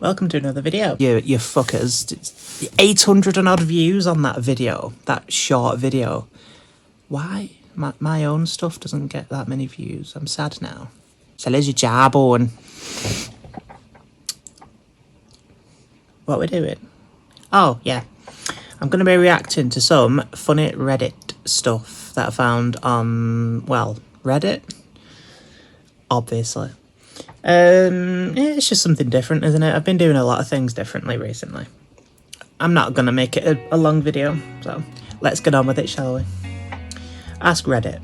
Welcome to another video. You fuckers. It's 800 and odd views on that video. That short video. Why? My own stuff doesn't get that many views. I'm sad now. So there's your jawbone. What we're doing? Oh, yeah. I'm going to be reacting to some funny Reddit stuff that I found on, well, Reddit. Obviously. It's just something different, isn't it? I've been doing a lot of things differently recently. I'm not going to make it a long video, so let's get on with it, shall we? Ask Reddit.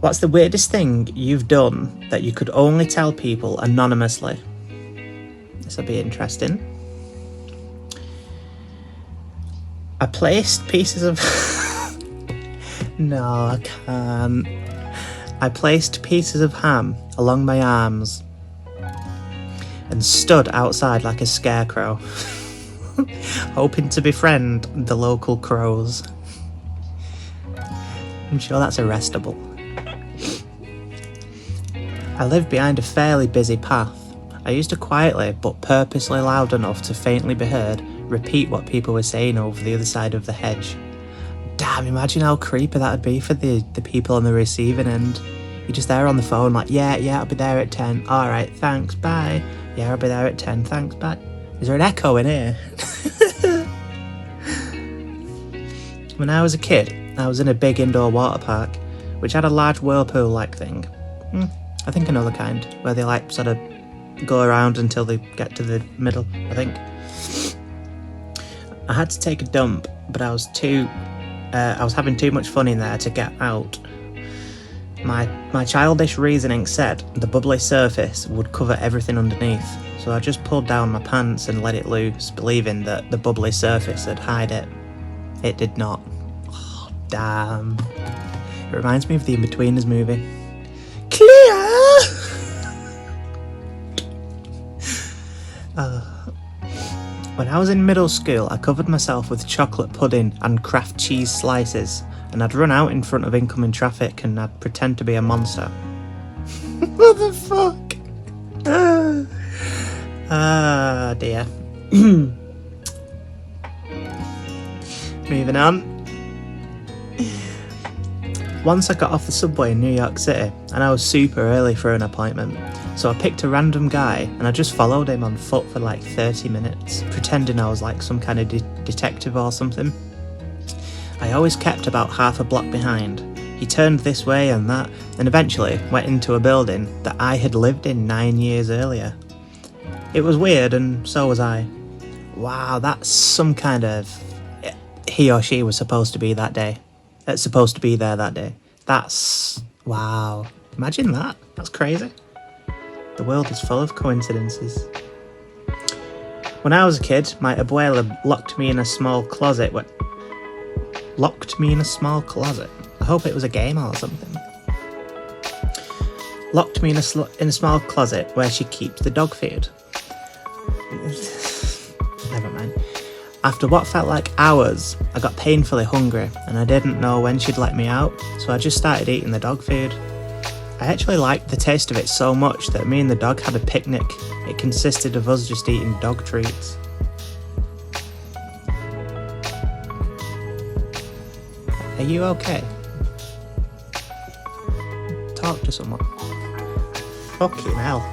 What's the weirdest thing you've done that you could only tell people anonymously? This will be interesting. I placed pieces of... No, I can't. I placed pieces of ham along my arms and stood outside like a scarecrow, hoping to befriend the local crows. I'm sure that's arrestable. I live behind a fairly busy path. I used to quietly, but purposely loud enough to faintly be heard, repeat what people were saying over the other side of the hedge. Damn, imagine how creepy that would be for the people on the receiving end. You're just there on the phone like, yeah, I'll be there at 10. Alright, thanks, bye. Yeah, I'll be there at 10, thanks, bye. Is there an echo in here? When I was a kid, I was in a big indoor water park, which had a large whirlpool-like thing. I think another kind, where they like sort of go around until they get to the middle, I think. I had to take a dump, but I was having too much fun in there to get out. My childish reasoning said the bubbly surface would cover everything underneath, so I just pulled down my pants and let it loose, believing that the bubbly surface would hide it. It did not. Oh, damn. It reminds me of the Inbetweeners movie. Clear! When I was in middle school, I covered myself with chocolate pudding and Kraft cheese slices, and I'd run out in front of incoming traffic and I'd pretend to be a monster. What the fuck? Ah, dear. Moving on. Once I got off the subway in New York City, and I was super early for an appointment, so I picked a random guy and I just followed him on foot for like 30 minutes, pretending I was like some kind of detective or something. I always kept about half a block behind. He turned this way and that, and eventually went into a building that I had lived in 9 years earlier. It was weird, and so was I. Wow, that's some kind of... He or she was supposed to be that day. It's supposed to be there that day. That's... Wow. Imagine that. That's crazy. The world is full of coincidences. When I was a kid, my abuela locked me in a small closet. I hope it was a game or something. Locked me in a small closet where she keeps the dog food. Never mind. After what felt like hours, I got painfully hungry and I didn't know when she'd let me out, so I just started eating the dog food. I actually liked the taste of it so much that me and the dog had a picnic. It consisted of us just eating dog treats. Are you okay? Talk to someone. Fucking hell.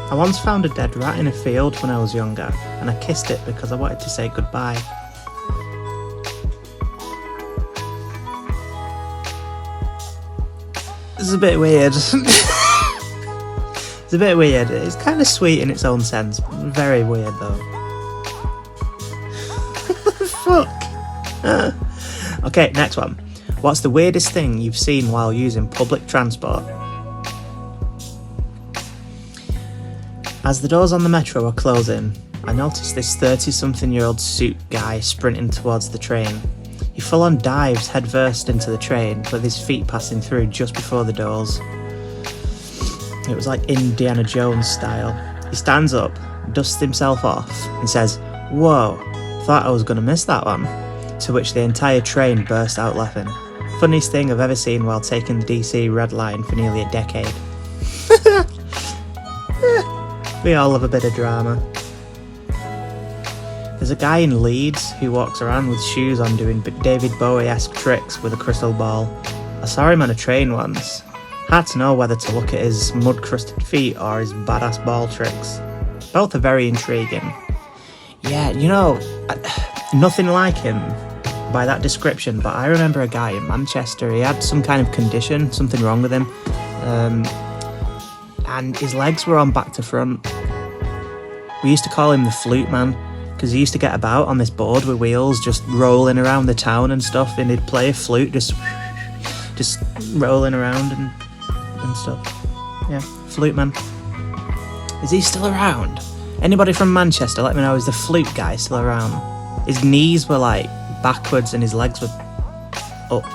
I once found a dead rat in a field when I was younger, and I kissed it because I wanted to say goodbye. It's a bit weird. It's a bit weird. It's kind of sweet in its own sense. Very weird though. Fuck. Okay, next one. What's the weirdest thing you've seen while using public transport? As the doors on the metro are closing, I noticed this 30-something-year-old suit guy sprinting towards the train. He full-on dives headfirst into the train, with his feet passing through just before the doors. It was like Indiana Jones style. He stands up, dusts himself off, and says, "Whoa, thought I was going to miss that one." To which the entire train burst out laughing. Funniest thing I've ever seen while taking the DC Red Line for nearly a decade. We all love a bit of drama. There's a guy in Leeds who walks around with shoes on doing David Bowie-esque tricks with a crystal ball. I saw him on a train once. Hard to know whether to look at his mud-crusted feet or his badass ball tricks. Both are very intriguing. Yeah, you know, nothing like him by that description, but I remember a guy in Manchester. He had some kind of condition, something wrong with him, and his legs were on back to front. We used to call him the Flute Man, because he used to get about on this board with wheels, just rolling around the town and stuff, and he'd play a flute, just rolling around and stuff. Yeah, Flute Man. Is he still around? Anybody from Manchester, let me know, is the flute guy still around? His knees were like backwards and his legs were up.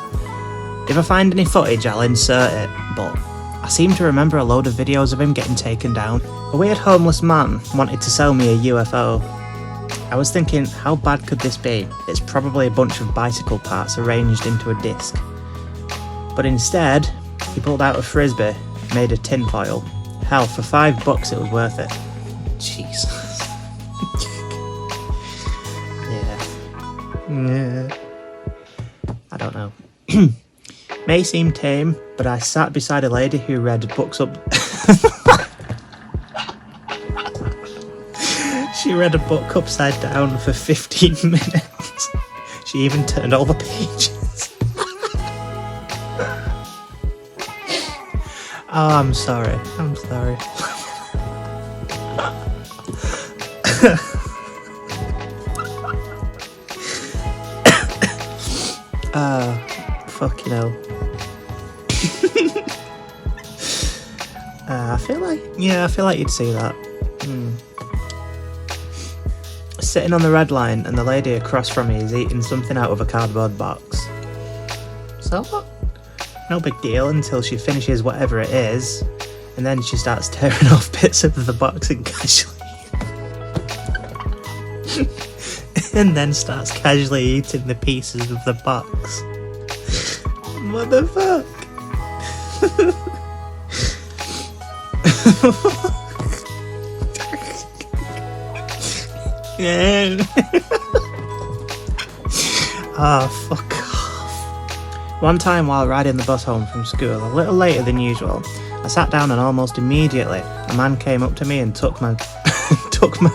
If I find any footage, I'll insert it, but I seem to remember a load of videos of him getting taken down. A weird homeless man wanted to sell me a UFO. I was thinking, how bad could this be? It's probably a bunch of bicycle parts arranged into a disc. But instead, he pulled out a frisbee, made of tinfoil. Hell, for $5 it was worth it. Jesus. Yeah. I don't know. May seem tame, but I sat beside a lady who read books up... She read a book upside down for 15 minutes. She even turned all the pages. Oh, I'm sorry. Fucking hell. I feel like you'd see that. Sitting on the red line and the lady across from me is eating something out of a cardboard box. So what? No big deal until she finishes whatever it is, and then she starts tearing off bits of the box and casually eating the pieces of the box. What the fuck? Yeah. Oh, fuck off. One time while riding the bus home from school, a little later than usual, I sat down and almost immediately a man came up to me and took my took my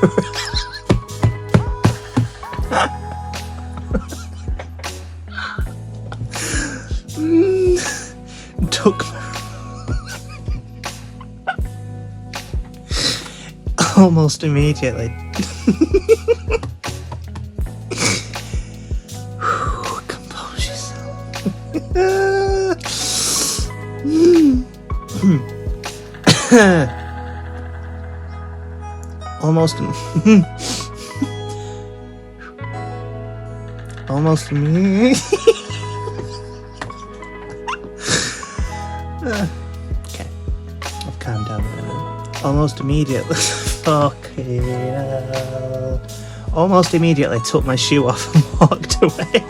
almost immediately. Compose yourself. Almost immediately. Okay, I've calmed down a minute. Almost immediately. Fucking hell. Almost immediately took my shoe off and walked away.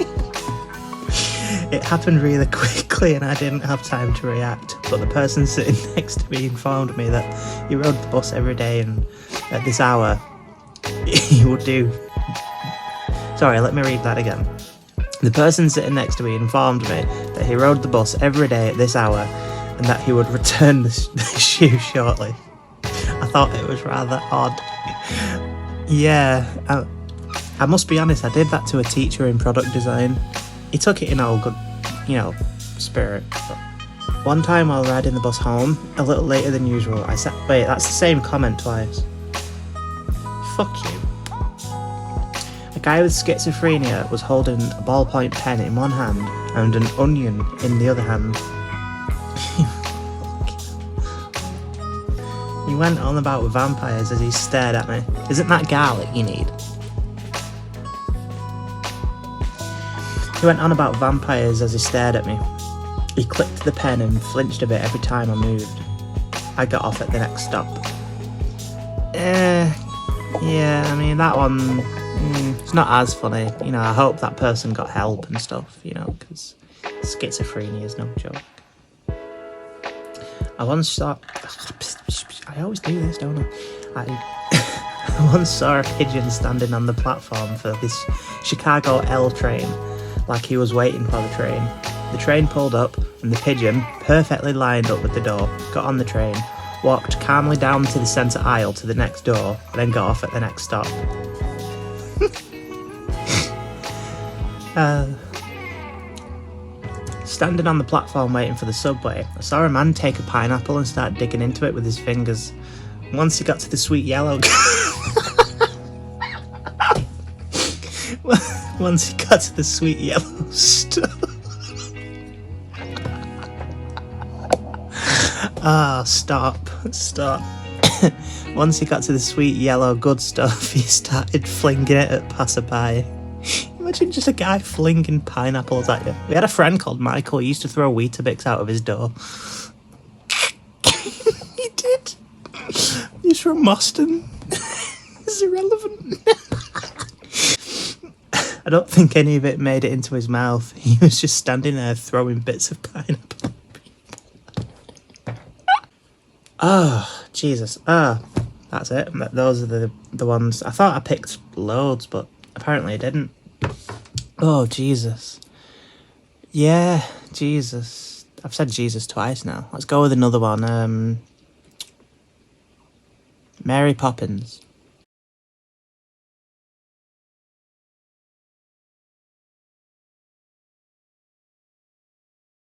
It happened really quickly and I didn't have time to react, but the person sitting next to me informed me that he rode the bus every day and at this hour he would do... Sorry, let me read that again. The person sitting next to me informed me that he rode the bus every day at this hour and that he would return the shoe shortly. I thought it was rather odd. Yeah, I must be honest, I did that to a teacher in product design. He took it in all good, spirit. But one time while riding the bus home, a little later than usual, I said, wait, that's the same comment twice. Fuck you. A guy with schizophrenia was holding a ballpoint pen in one hand and an onion in the other hand. He went on about vampires as he stared at me. Isn't that garlic you need? He went on about vampires as he stared at me. He clicked the pen and flinched a bit every time I moved. I got off at the next stop. Yeah, I mean, that one, it's not as funny. I hope that person got help and stuff, because schizophrenia is no joke. I once saw... I always do this, don't I? I once saw a pigeon standing on the platform for this Chicago L train, like he was waiting for the train. The train pulled up, and the pigeon, perfectly lined up with the door, got on the train, walked calmly down to the centre aisle to the next door, and then got off at the next stop. Standing on the platform waiting for the subway, I saw a man take a pineapple and start digging into it with his fingers. Once he got to the sweet yellow... Once he got to the sweet yellow stuff... Stop. Once he got to the sweet yellow good stuff, he started flinging it at passerby. Imagine just a guy flinging pineapples at you. We had a friend called Michael. He used to throw Weetabix out of his door. He did. He's from Boston. It's irrelevant. I don't think any of it made it into his mouth. He was just standing there throwing bits of pineapple. Oh, Jesus. That's it. Those are the ones. I thought I picked loads, but apparently I didn't. Oh, Jesus. Yeah, Jesus. I've said Jesus twice now. Let's go with another one. Mary Poppins.